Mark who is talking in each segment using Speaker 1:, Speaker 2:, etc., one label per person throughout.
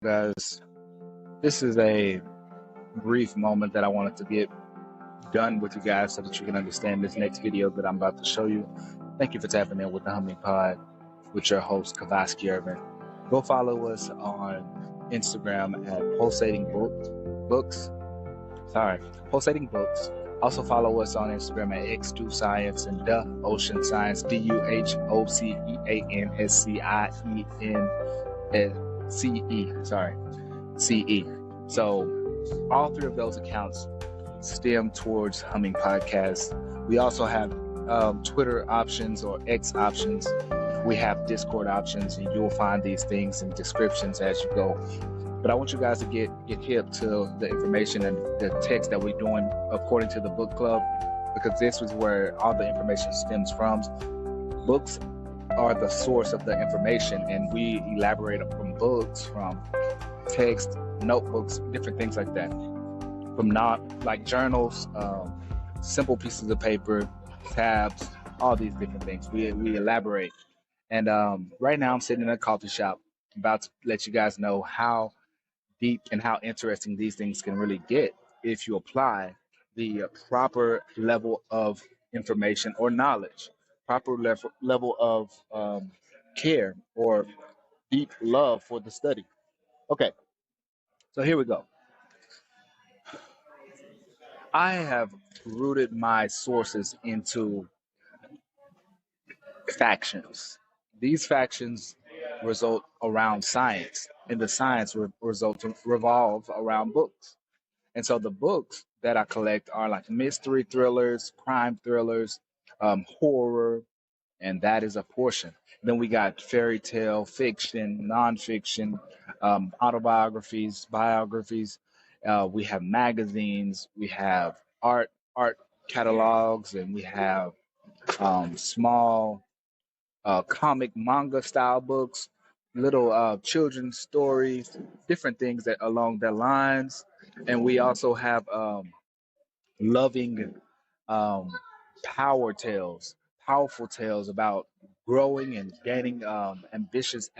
Speaker 1: Guys, this is a brief moment that I wanted to get done with you guys so that you can understand this next video that I'm about to show you. Thank you for tapping in with the Humming Pod with your host, Kavaski Urban. Go follow us on Instagram at Pulsating Books. Also follow us on Instagram at XDOSCIENCE and The Ocean Science, DUHOCEANSCIENCE. So all three of those accounts stem towards Humming Podcast. We also have Twitter options or X options. We have Discord options, and you'll find these things in descriptions as you go. But I want you guys to get hip to the information and the text that we're doing according to the book club, because this is where all the information stems from. Books are the source of the information, and we elaborate from books, from text, notebooks, different things like that, from not like journals, simple pieces of paper, tabs, all these different things. We elaborate. And right now I'm sitting in a coffee shop about to let you guys know how deep and how interesting these things can really get if you apply the proper level of information or knowledge, proper level of care or deep love for the study. Okay, so here we go. I have rooted my sources into factions. These factions result around science, and the science revolve around books. And so the books that I collect are like mystery thrillers, crime thrillers, horror, and that is a portion. Then we got fairy tale, fiction, nonfiction, autobiographies, biographies. We have magazines, we have art catalogs, and we have small comic manga style books, little children's stories, different things that along their lines. And we also have loving um, powerful tales about growing and gaining ambitious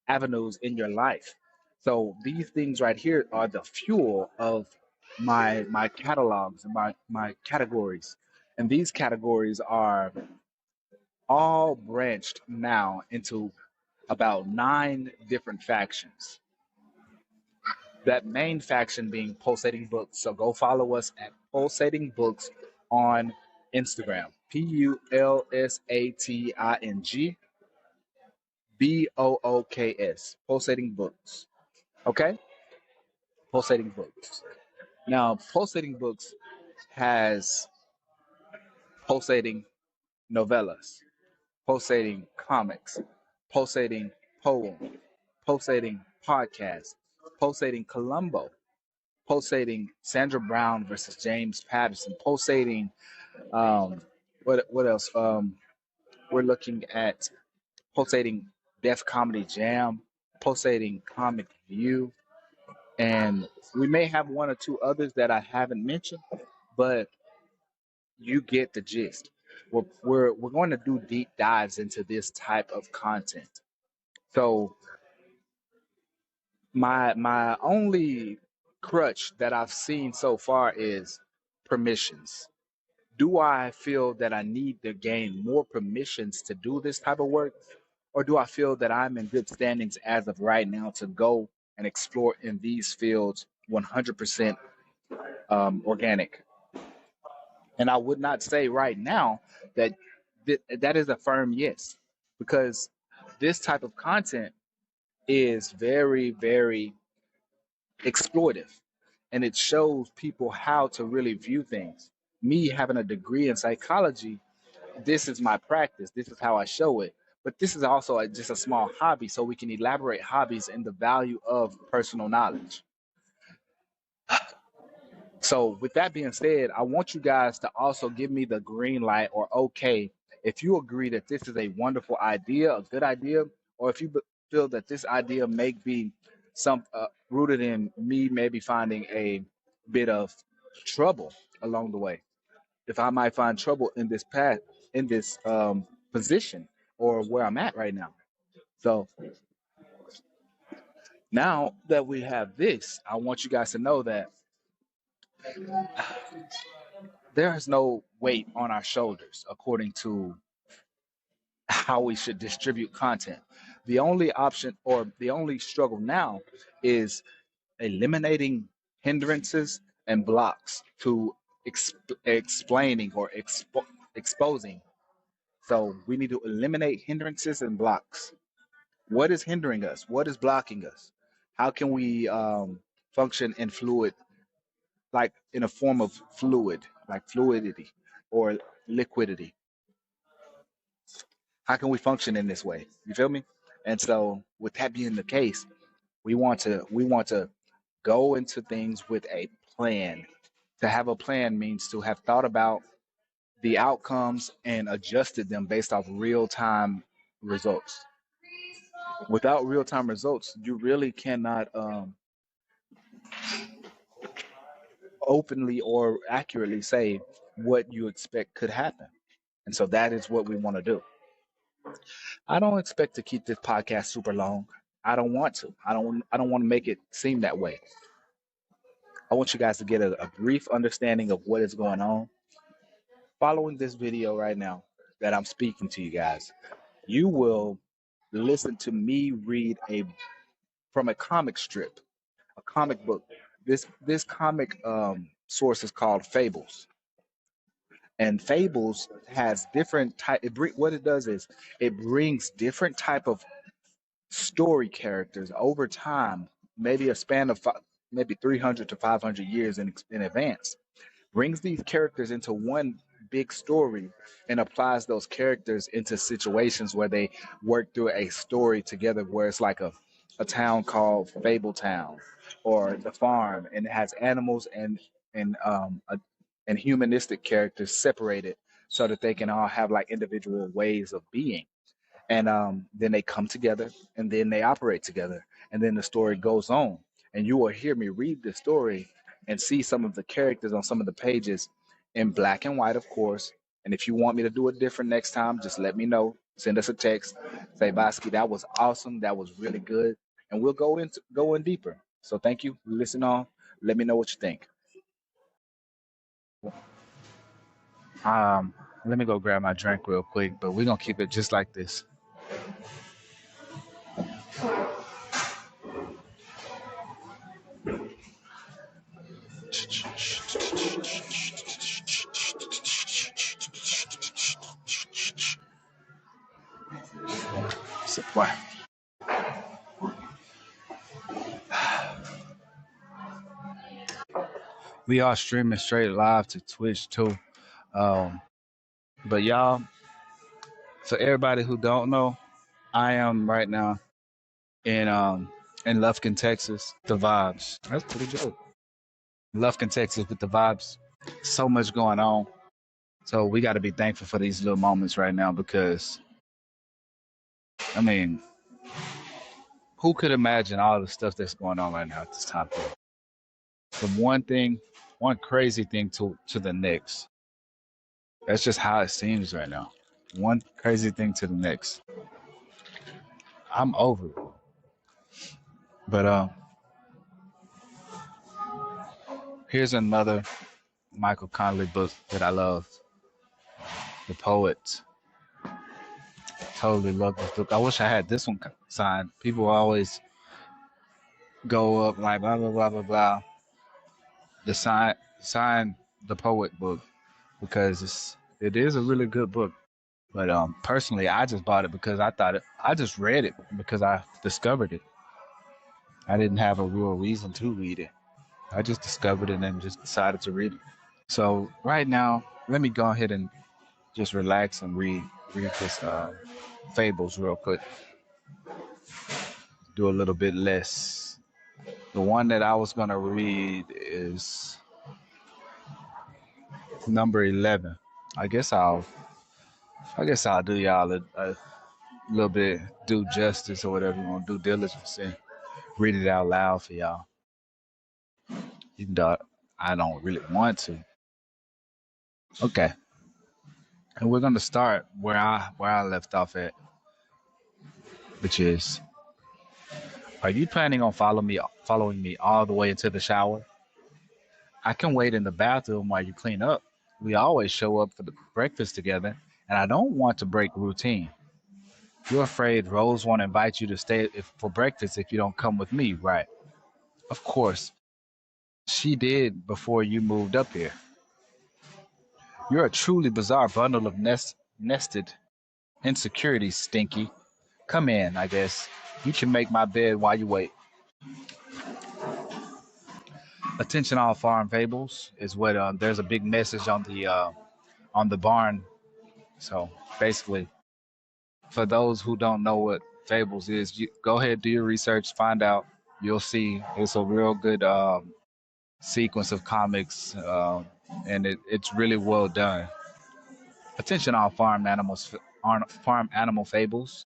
Speaker 1: avenues in your life. So these things right here are the fuel of my catalogs and my categories. And these categories are all branched now into about 9 different factions. That main faction being Pulsating Books. So go follow us at Pulsating Books on Instagram. PULSATING BOOKS. Pulsating Books. Okay? Pulsating Books. Now, Pulsating Books has pulsating novellas, pulsating comics, pulsating poem, pulsating podcast, pulsating Columbo, pulsating Sandra Brown versus James Patterson, pulsating what else? We're looking at pulsating Def Comedy Jam, pulsating Comic View, and we may have one or two others that I haven't mentioned, but you get the gist. We're going to do deep dives into this type of content. So my only crutch that I've seen so far is permissions. Do I feel that I need to gain more permissions to do this type of work? Or do I feel that I'm in good standings as of right now to go and explore in these fields 100% organic? And I would not say right now that that is a firm yes, because this type of content is very, very exploitive, and it shows people how to really view things. Me having a degree in psychology, this is my practice. This is how I show it. But this is also just a small hobby, so we can elaborate hobbies and the value of personal knowledge. So, with that being said, I want you guys to also give me the green light or okay if you agree that this is a wonderful idea, a good idea, or if you feel that this idea may be some rooted in me maybe finding a bit of trouble along the way. If I might find trouble in this path, in this position, or where I'm at right now. So Now that we have this, I want you guys to know that there is no weight on our shoulders according to how we should distribute content. The only option or the only struggle now is eliminating hindrances and blocks to explaining or exposing. So we need to eliminate hindrances and blocks. What is hindering us? What is blocking us? How can we function in fluid, like in a form of fluid, like fluidity or liquidity? How can we function in this way? You feel me? And so, with that being the case, we want to go into things with a plan. To have a plan means to have thought about the outcomes and adjusted them based off real time results. Without real time results, you really cannot openly or accurately say what you expect could happen. And so that is what we want to do. I don't expect to keep this podcast super long. I don't want to. I don't want to make it seem that way. I want you guys to get a brief understanding of what is going on. Following this video right now that I'm speaking to you guys, you will listen to me read a from a comic strip, a comic book. This comic source is called Fables, and Fables has different type. What it does is it brings different type of story characters over time, maybe a span of maybe 300 to 500 years in advance, brings these characters into one big story and applies those characters into situations where they work through a story together, where it's like a town called Fable Town or the farm, and it has animals and humanistic characters separated so that they can all have like individual ways of being. And then they come together and then they operate together, and then the story goes on, and you will hear me read the story and see some of the characters on some of the pages in black and white, of course. And if you want me to do it different next time, just let me know. Send us a text, say, Bosky, that was awesome, that was really good, and we'll go in deeper. So thank you. Listen on. Let me know what you think. Let me go grab my drink real quick, but we're gonna keep it just like this. Why? We are streaming straight live to Twitch too. Um, but y'all, for everybody who don't know, I am right now in Lufkin, Texas. The vibes. That's pretty good. Lufkin, Texas with the vibes. So much going on. So we got to be thankful for these little moments right now because, I mean, who could imagine all the stuff that's going on right now at this time? From one crazy thing to the next. That's just how it seems right now. One crazy thing to the next. I'm over it. But here's another Michael Connelly book that I love. The Poet. Totally love this book. I wish I had this one signed. People always go up like blah blah blah blah blah. The sign the Poet book because it is a really good book. But personally, I just bought it because I just read it because I discovered it. I didn't have a real reason to read it. I just discovered it and just decided to read it. So right now, let me go ahead and just relax and read this Fables real quick. Do a little bit less. The one that I was gonna read is number 11. I guess I'll do y'all a little bit due justice or whatever you want, due diligence, and read it out loud for y'all. Even though I don't really want to. Okay, and we're gonna start where I left off at, which is Are you planning on following me all the way into the shower? I can wait in the bathroom while you clean up. We always show up for the breakfast together, and I don't want to break routine. You're afraid Rose won't invite you to stay for breakfast if you don't come with me, right? Of course, she did before you moved up here. You're a truly bizarre bundle of nested insecurities, Stinky. Come in, I guess. You can make my bed while you wait. Attention, all farm fables is what. There's a big message on the barn. So basically, for those who don't know what fables is, you go ahead, do your research, find out. You'll see it's a real good sequence of comics, and it's really well done. Attention, all farm animal fables.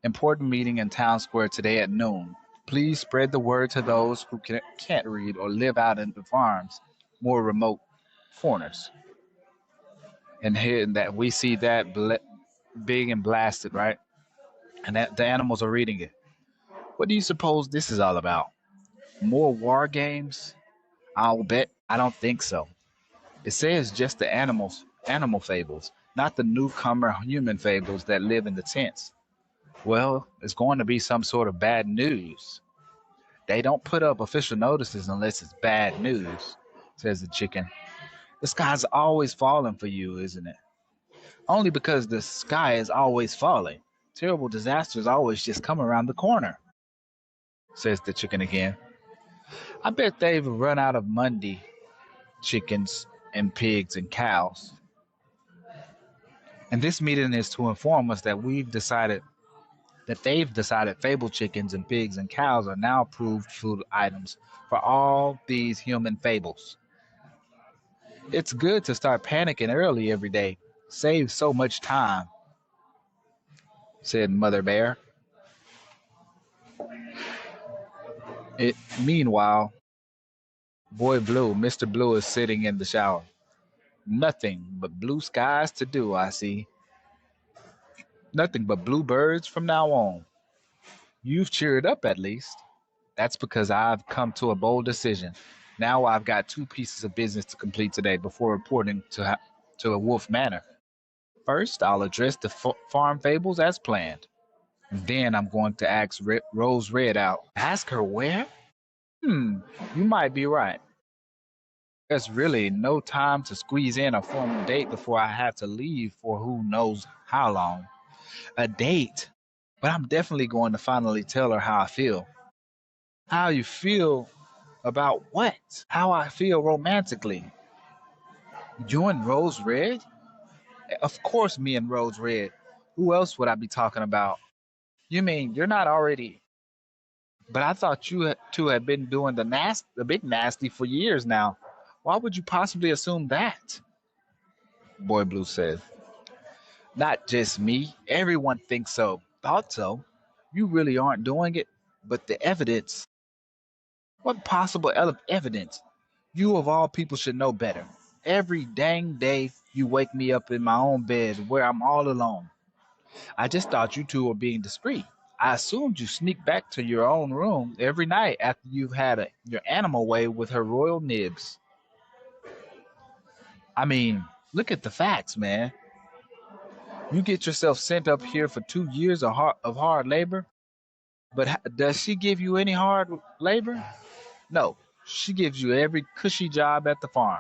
Speaker 1: Important meeting in town square today at noon. Please spread the word to those who can't read or live out in the farms, more remote corners. And here that we see that big and blasted, right? And that the animals are reading it. What do you suppose this is all about? More war games? I'll bet. I don't think so. It says just the animal fables, not the newcomer human fables that live in the tents. Well, it's going to be some sort of bad news. They don't put up official notices unless it's bad news, says the chicken. The sky's always falling for you, isn't it? Only because the sky is always falling. Terrible disasters always just come around the corner, says the chicken again. I bet they've run out of Monday chickens and pigs and cows. And this meeting is to inform us that they've decided fable chickens and pigs and cows are now approved food items for all these human fables. It's good to start panicking early every day. Saves so much time, said Mother Bear. Meanwhile, Boy Blue, Mr. Blue is sitting in the shower. Nothing but blue skies to do, I see. Nothing but bluebirds from now on. You've cheered up at least. That's because I've come to a bold decision. Now I've got two pieces of business to complete today before reporting to a Wolf Manor. First, I'll address the farm fables as planned. Then I'm going to ask Rose Red out. Ask her where? You might be right. There's really no time to squeeze in a formal date before I have to leave for who knows how long. A date? But I'm definitely going to finally tell her how I feel. How you feel about what? How I feel romantically. You and Rose Red? Of course, me and Rose Red. Who else would I be talking about? You mean you're not already? But I thought you two had been doing the big nasty for years now. Why would you possibly assume that? Boy Blue said. Not just me. Everyone thinks so. Thought so. You really aren't doing it. But the evidence. What possible evidence? You of all people should know better. Every dang day you wake me up in my own bed where I'm all alone. I just thought you two were being discreet. I assumed you sneak back to your own room every night after you've had your animal way with her royal nibs. I mean, look at the facts, man. You get yourself sent up here for 2 years of hard labor, but does she give you any hard labor? No, she gives you every cushy job at the farm.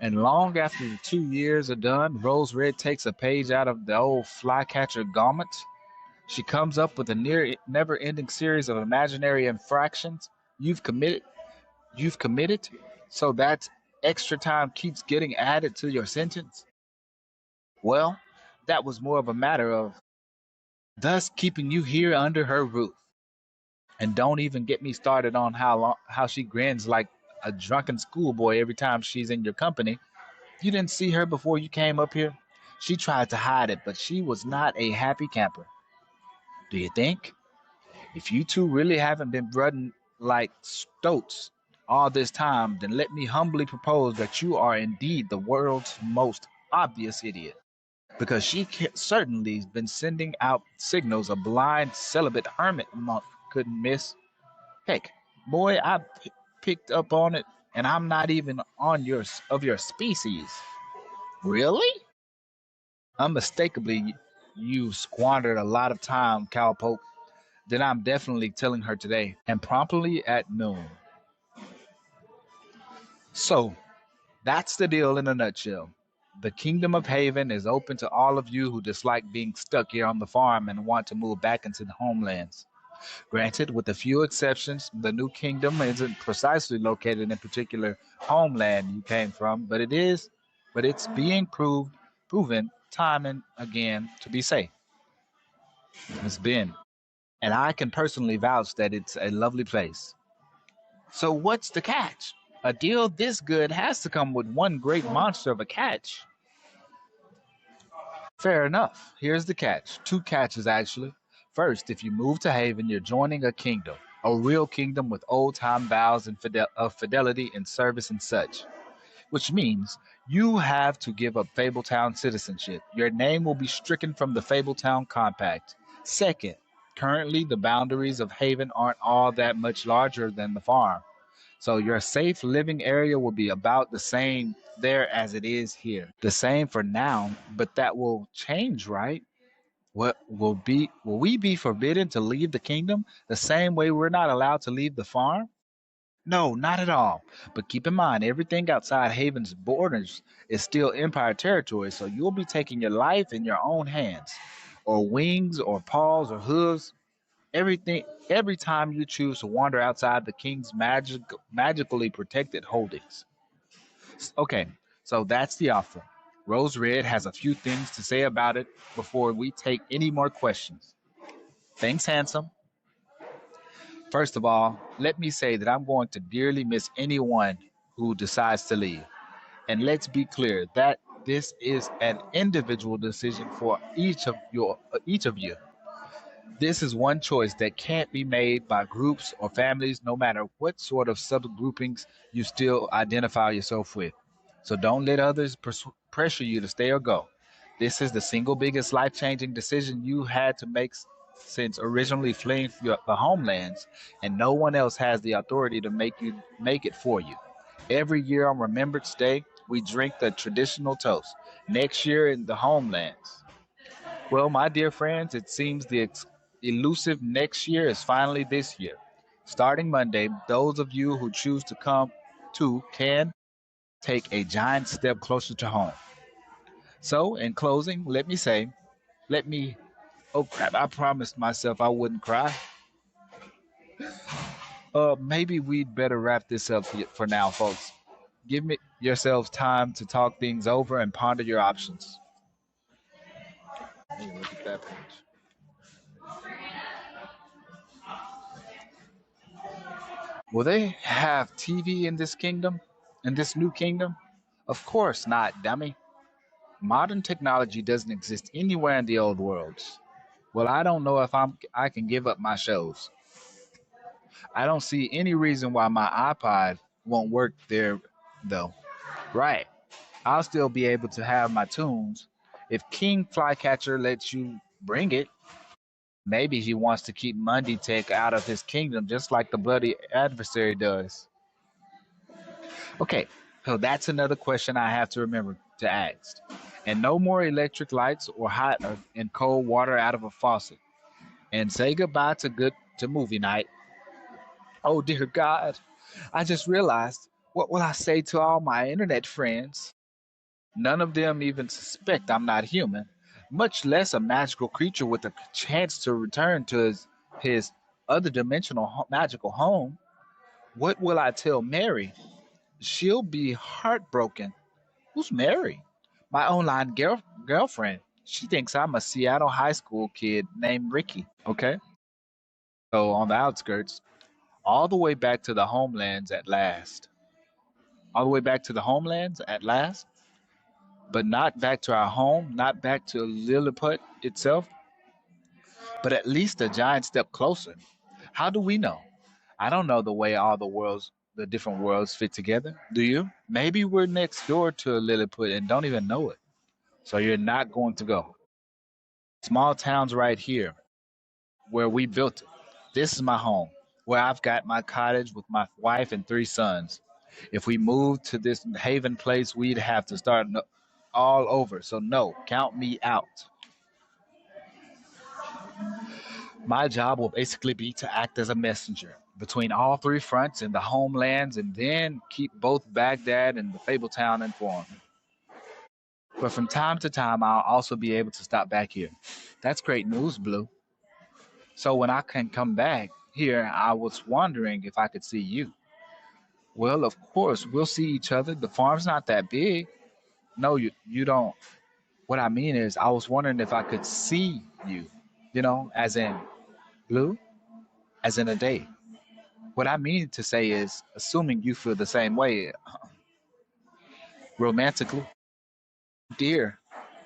Speaker 1: And long after the 2 years are done, Rose Red takes a page out of the old flycatcher garment. She comes up with a never-ending series of imaginary infractions you've committed. You've committed, so that extra time keeps getting added to your sentence. Well, that was more of a matter of thus keeping you here under her roof. And don't even get me started on how she grins like a drunken schoolboy every time she's in your company. You didn't see her before you came up here? She tried to hide it, but she was not a happy camper. Do you think? If you two really haven't been running like stoats all this time, then let me humbly propose that you are indeed the world's most obvious idiot. because she certainly been sending out signals a blind celibate hermit monk couldn't miss. Heck, boy, picked up on it, and I'm not even on your species. Really? Unmistakably, you squandered a lot of time, cowpoke. Then I'm definitely telling her today, and promptly at noon. So, that's the deal in a nutshell. The Kingdom of Haven is open to all of you who dislike being stuck here on the farm and want to move back into the homelands. Granted, with a few exceptions, the new kingdom isn't precisely located in a particular homeland you came from, but it's being proven time and again to be safe. It's been, and I can personally vouch that it's a lovely place. So what's the catch? A deal this good has to come with one great monster of a catch. Fair enough. Here's the catch. Two catches, actually. First, if you move to Haven, you're joining a kingdom, a real kingdom with old time vows and of fidelity and service and such, which means you have to give up Fabletown citizenship. Your name will be stricken from the Fabletown Compact. Second, currently the boundaries of Haven aren't all that much larger than the farm. So your safe living area will be about the same there as it is here. The same for now, but that will change, right? What will we be forbidden to leave the kingdom the same way we're not allowed to leave the farm? No, not at all. But keep in mind, everything outside Haven's borders is still Empire territory, so you'll be taking your life in your own hands, or wings, or paws, or hooves. Everything every time you choose to wander outside the king's magically protected holdings. Okay, so that's the offer. Rose Red has a few things to say about it before we take any more questions. Thanks, handsome. First of all, let me say that I'm going to dearly miss anyone who decides to leave. And let's be clear that this is an individual decision for each of you. This is one choice that can't be made by groups or families, no matter what sort of subgroupings you still identify yourself with. So don't let others pressure you to stay or go. This is the single biggest life changing decision you had to make since originally fleeing the homelands, and no one else has the authority to make it for you. Every year on Remembrance Day, we drink the traditional toast. Next year in the homelands. Well, my dear friends, it seems the elusive next year is finally this year. Starting Monday, those of you who choose to come to can take a giant step closer to home. So, in closing, let me, oh crap, I promised myself I wouldn't cry. Maybe we'd better wrap this up for now, folks. Give me yourselves time to talk things over and ponder your options. Hey, look at that page. Will they have TV in this kingdom? In this new kingdom? Of course not, dummy. Modern technology doesn't exist anywhere in the old worlds. Well, I don't know if I can give up my shows. I don't see any reason why my iPod won't work there though. Right. I'll still be able to have my tunes. If King Flycatcher lets you bring it, maybe he wants to keep Monday Tech out of his kingdom just like the bloody adversary does. Okay, so that's another question I have to remember to ask. And no more electric lights or hot and cold water out of a faucet. And say goodbye to movie night. Oh dear God, I just realized, what will I say to all my internet friends? None of them even suspect I'm not human, much less a magical creature with a chance to return to his other dimensional magical home. What will I tell Mary? She'll be heartbroken. Who's Mary? My online girlfriend. She thinks I'm a Seattle high school kid named Ricky. Okay. So on the outskirts, all the way back to the homelands at last. All the way back to the homelands at last, but not back to our home, not back to Lilliput itself, but at least a giant step closer. How do we know? I don't know the way the different worlds fit together. Do you? Maybe we're next door to Lilliput and don't even know it. So you're not going to go. Small towns right here where we built it. This is my home, where I've got my cottage with my wife and 3 sons. If we moved to this haven place, we'd have to start all over. So, no, count me out. My job will basically be to act as a messenger between all three fronts and the homelands and then keep both Baghdad and the Fabletown informed. But from time to time, I'll also be able to stop back here. That's great news, Blue. So when I can come back here, I was wondering if I could see you. Well, of course, we'll see each other. The farm's not that big. No, you don't. What I mean is, I was wondering if I could see you, as in Blue, as in a day. What I mean to say is, assuming you feel the same way romantically. Dear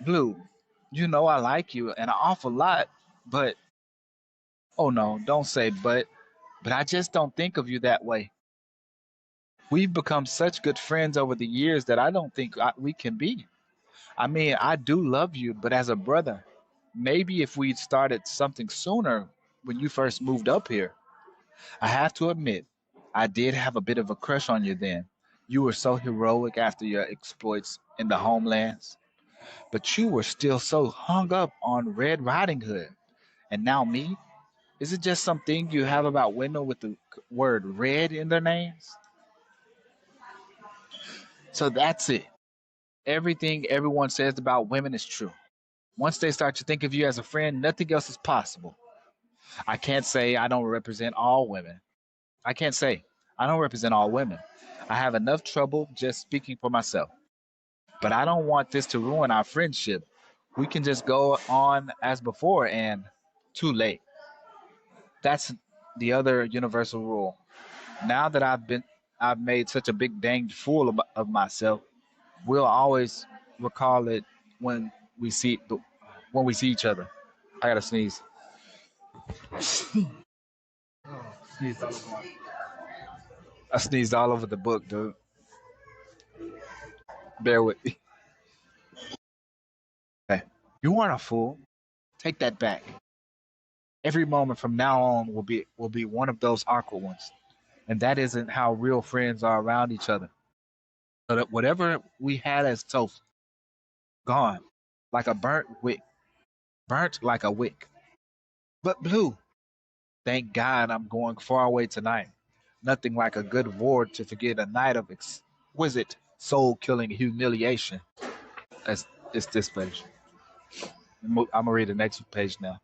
Speaker 1: Blue, you know I like you an awful lot, but oh no, don't say but I just don't think of you that way. We've become such good friends over the years that I don't think we can be. I mean, I do love you, but as a brother, maybe if we'd started something sooner when you first moved up here. I have to admit, I did have a bit of a crush on you then. You were so heroic after your exploits in the homelands, but you were still so hung up on Red Riding Hood. And now me? Is it just something you have about women with the word red in their names? So that's it. Everything everyone says about women is true. Once they start to think of you as a friend, nothing else is possible. I can't say I don't represent all women. I can't say I don't represent all women. I have enough trouble just speaking for myself. But I don't want this to ruin our friendship. We can just go on as before and too late. That's the other universal rule. Now that I've made such a big dang fool of myself, we'll always recall it when we see when we see each other. I gotta sneeze. Sneezed all over. I sneezed all over the book, dude. Bear with me. Okay. You aren't a fool. Take that back. Every moment from now on will be one of those awkward ones. And that isn't how real friends are around each other. So that whatever we had as toast, gone. Like a burnt wick. Burnt like a wick. But Blue, thank God I'm going far away tonight. Nothing like a good ward to forget a night of exquisite soul killing humiliation. It's, it's this page. I'm gonna read the next page now.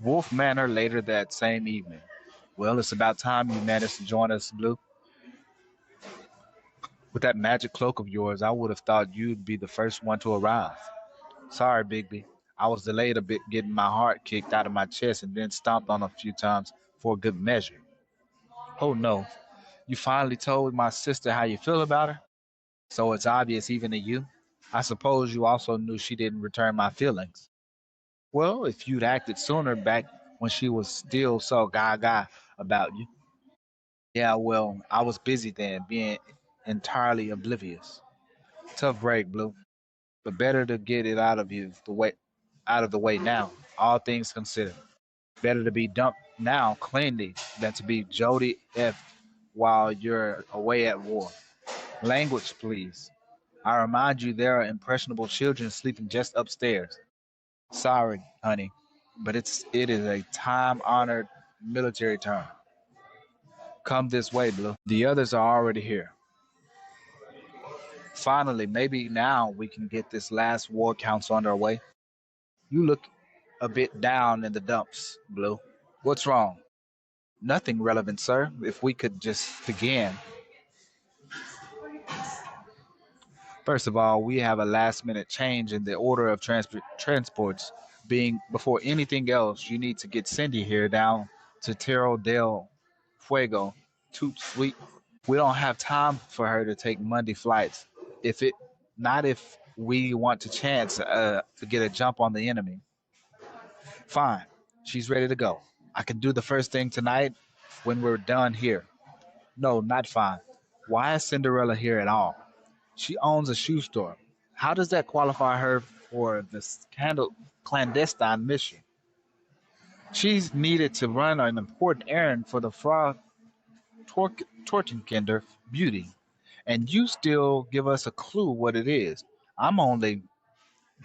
Speaker 1: Wolf Manor later that same evening. Well, it's about time you managed to join us, Blue. With that magic cloak of yours, I would have thought you'd be the first one to arrive. Sorry, Bigby. I was delayed a bit getting my heart kicked out of my chest and then stomped on a few times for good measure. Oh no, you finally told my sister how you feel about her? So it's obvious even to you? I suppose you also knew she didn't return my feelings. Well, if you'd acted sooner back when she was still so gaga about you. Yeah, well, I was busy then, being entirely oblivious. Tough break, Blue, but better to get it out of the way now. All things considered, better to be dumped now cleanly than to be Jody F while you're away at war. Language, please. I remind you there are impressionable children sleeping just upstairs. Sorry, honey, but it is a time-honored military term. Come this way, Blue. The others are already here. Finally, maybe now we can get this last war council underway. You look a bit down in the dumps, Blue. What's wrong? Nothing relevant, sir. If we could just begin. First of all, we have a last minute change in the order of transports. Being before anything else, you need to get Cindy here down to Terro del Fuego. Toot sweet. We don't have time for her to take Monday flights. If it, not if we want to chance to get a jump on the enemy. Fine. She's ready to go. I can do the first thing tonight when we're done here. No, not fine. Why is Cinderella here at all? She owns a shoe store. How does that qualify her for this clandestine mission? She's needed to run an important errand for the Frau Tortenkinder beauty, and you still give us a clue what it is. I'm only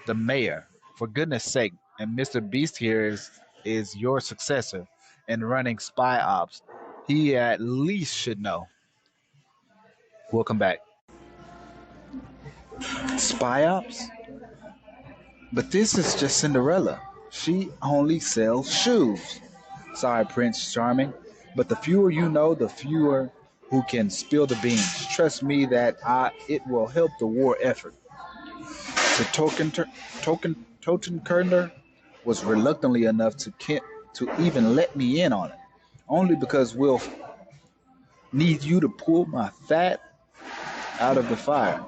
Speaker 1: the mayor, for goodness sake, and Mr. Beast here is your successor in running spy ops. He at least should know. Welcome back. Spy ops? But this is just Cinderella. She only sells shoes. Sorry, Prince Charming, but the fewer you know, the fewer who can spill the beans. Trust me that it will help the war effort. The Totenkerner was reluctantly enough to even let me in on it, only because we'll need you to pull my fat out of the fire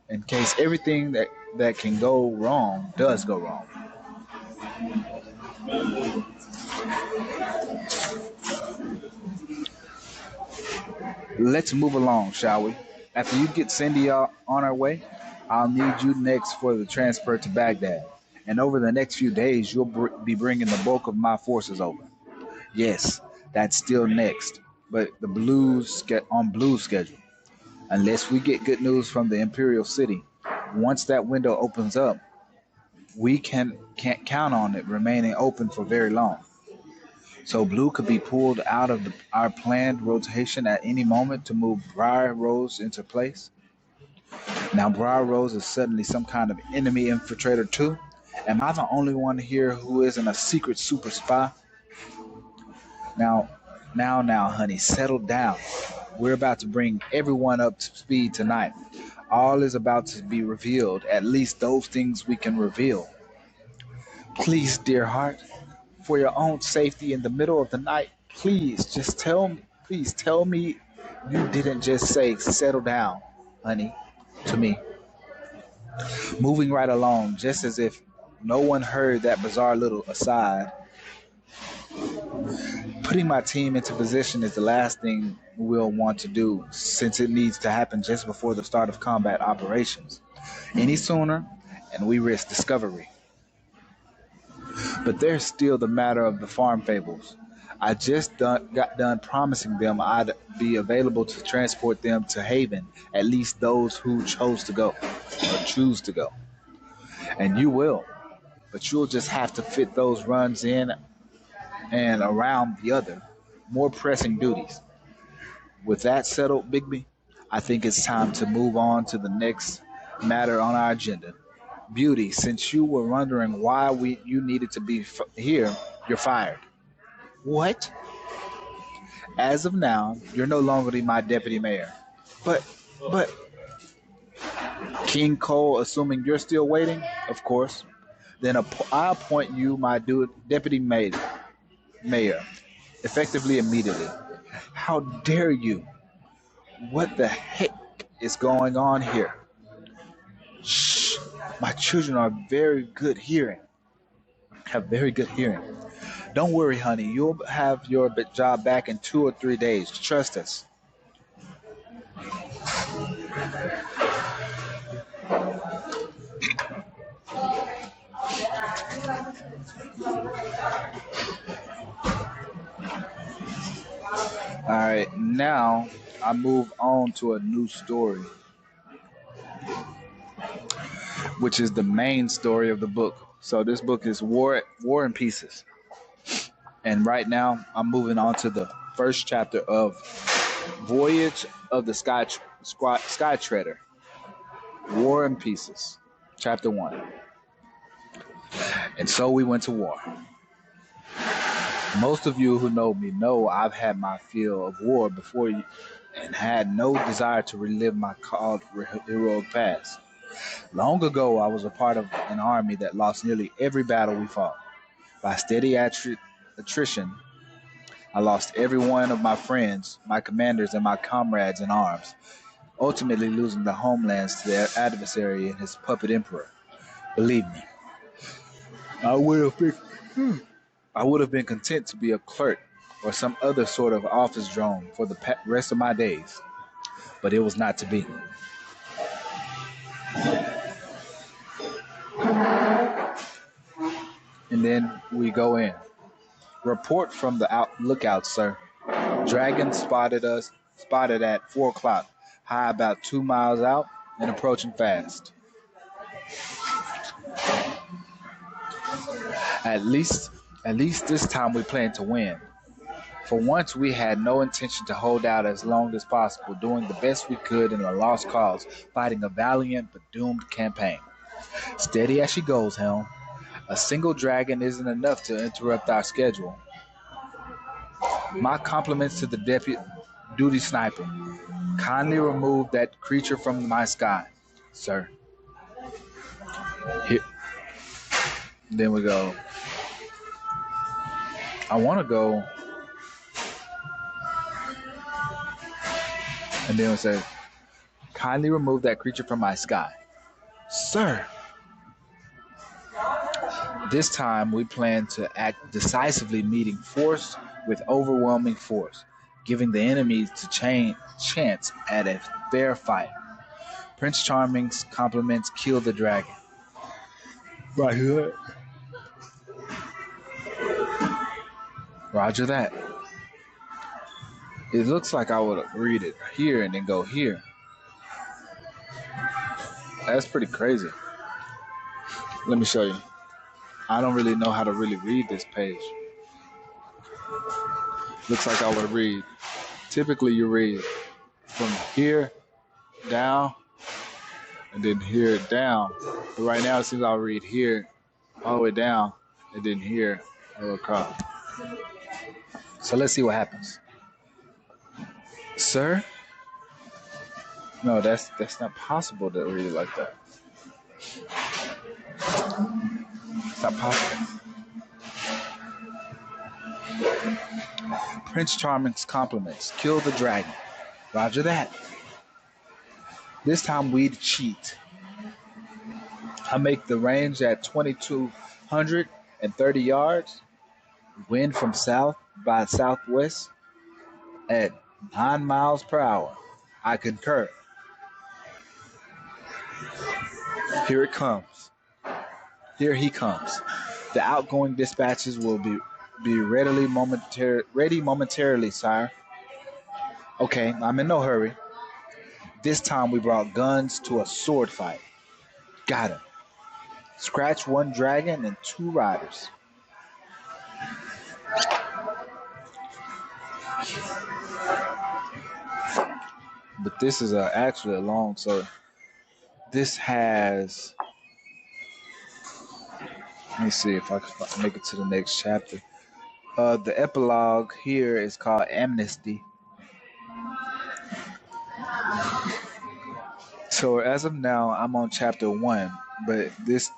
Speaker 1: in case everything that can go wrong does go wrong. Let's move along, shall we? After you get Cindy on our way, I'll need you next for the transfer to Baghdad. And over the next few days, you'll be bringing the bulk of my forces over. Yes, that's still next, but the blues get on blue schedule. Unless we get good news from the Imperial City, once that window opens up, we can't count on it remaining open for very long. So Blue could be pulled out of our planned rotation at any moment to move Briar Rose into place. Now Briar Rose is suddenly some kind of enemy infiltrator too. Am I the only one here who isn't a secret super spy? Now, now, honey, settle down. We're about to bring everyone up to speed tonight. All is about to be revealed, at least those things we can reveal. Please, dear heart, for your own safety in the middle of the night, please tell me you didn't just say settle down, honey, to me. Moving right along, just as if no one heard that bizarre little aside. Putting my team into position is the last thing we'll want to do, since it needs to happen just before the start of combat operations. Any sooner, and we risk discovery. But there's still the matter of the farm fables. I just got done promising them I'd be available to transport them to Haven, at least those who chose to go, or choose to go. And you will, but you'll just have to fit those runs in and around the other, more pressing duties. With that settled, Bigby, I think it's time to move on to the next matter on our agenda. Beauty, since you were wondering why you needed to be here, you're fired. What? As of now, you're no longer my deputy mayor. But, but, King Cole, assuming you're still waiting, of course, then I appoint you my deputy mayor, effectively immediately. How dare you? What the heck is going on here? Shh, my children are have very good hearing. Don't worry, honey. You'll have your job back in 2 or 3 days. Trust us. All right, now I move on to a new story, which is the main story of the book. So this book is War and Pieces. And right now I'm moving on to the first chapter of Voyage of the Sky Treader. War and Pieces, chapter 1. And so we went to war. Most of you who know me know I've had my fill of war before you and had no desire to relive my called heroic past. Long ago, I was a part of an army that lost nearly every battle we fought. By steady attrition, I lost every one of my friends, my commanders, and my comrades in arms, ultimately losing the homelands to their adversary and his puppet emperor. Believe me, I would have been content to be a clerk or some other sort of office drone for the rest of my days, but it was not to be. And then we go in. Report from the lookout, sir. Dragon spotted at 4 o'clock, high about 2 miles out and approaching fast. At least this time we plan to win. For once, we had no intention to hold out as long as possible, doing the best we could in a lost cause, fighting a valiant but doomed campaign. Steady as she goes, Helm. A single dragon isn't enough to interrupt our schedule. My compliments to the duty sniper. Kindly remove that creature from my sky, sir. Here. Then we go. I want to go. And then we say, kindly remove that creature from my sky, sir. This time we plan to act decisively, meeting force with overwhelming force, giving the enemy to chance at a fair fight. Prince Charming's compliments kill the dragon. Right here. Roger that. It looks like I would read it here and then go here. That's pretty crazy. Let me show you. I don't really know how to really read this page. Looks like I would read. Typically you read from here down and then here down. But right now it seems I'll read here all the way down and then here all the way across. So let's see what happens. Sir? No, that's not possible to read it like that. It's not possible. Prince Charming's compliments. Kill the dragon. Roger that. This time we'd cheat. I make the range at 2,230 yards. Wind from south by southwest at 9 miles per hour. I concur. Here it comes. Here he comes. The outgoing dispatches will be ready momentarily, sire. Okay, I'm in no hurry. This time we brought guns to a sword fight. Got him. Scratch 1 dragon and 2 riders. But this is actually a long, so this has, let me see if I can make it to the next chapter. The epilogue here is called Amnesty. So as of now, I'm on chapter 1, but this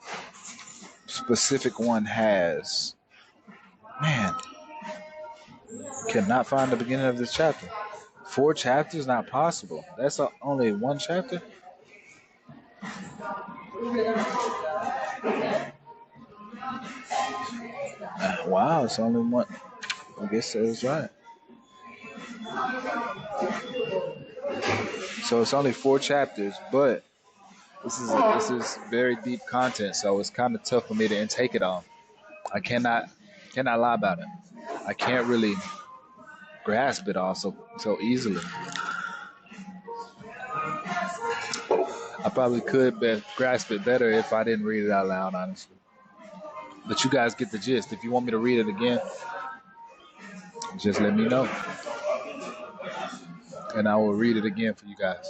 Speaker 1: specific one has, cannot find the beginning of this chapter. 4 chapters, not possible. That's only 1 chapter. Wow, it's only 1. I guess that was right. So it's only 4 chapters, but this is very deep content, so it's kind of tough for me to intake it all. I cannot lie about it. I can't really grasp it all so easily. I probably could grasp it better if I didn't read it out loud, honestly. But you guys get the gist. If you want me to read it again, just let me know. And I will read it again for you guys.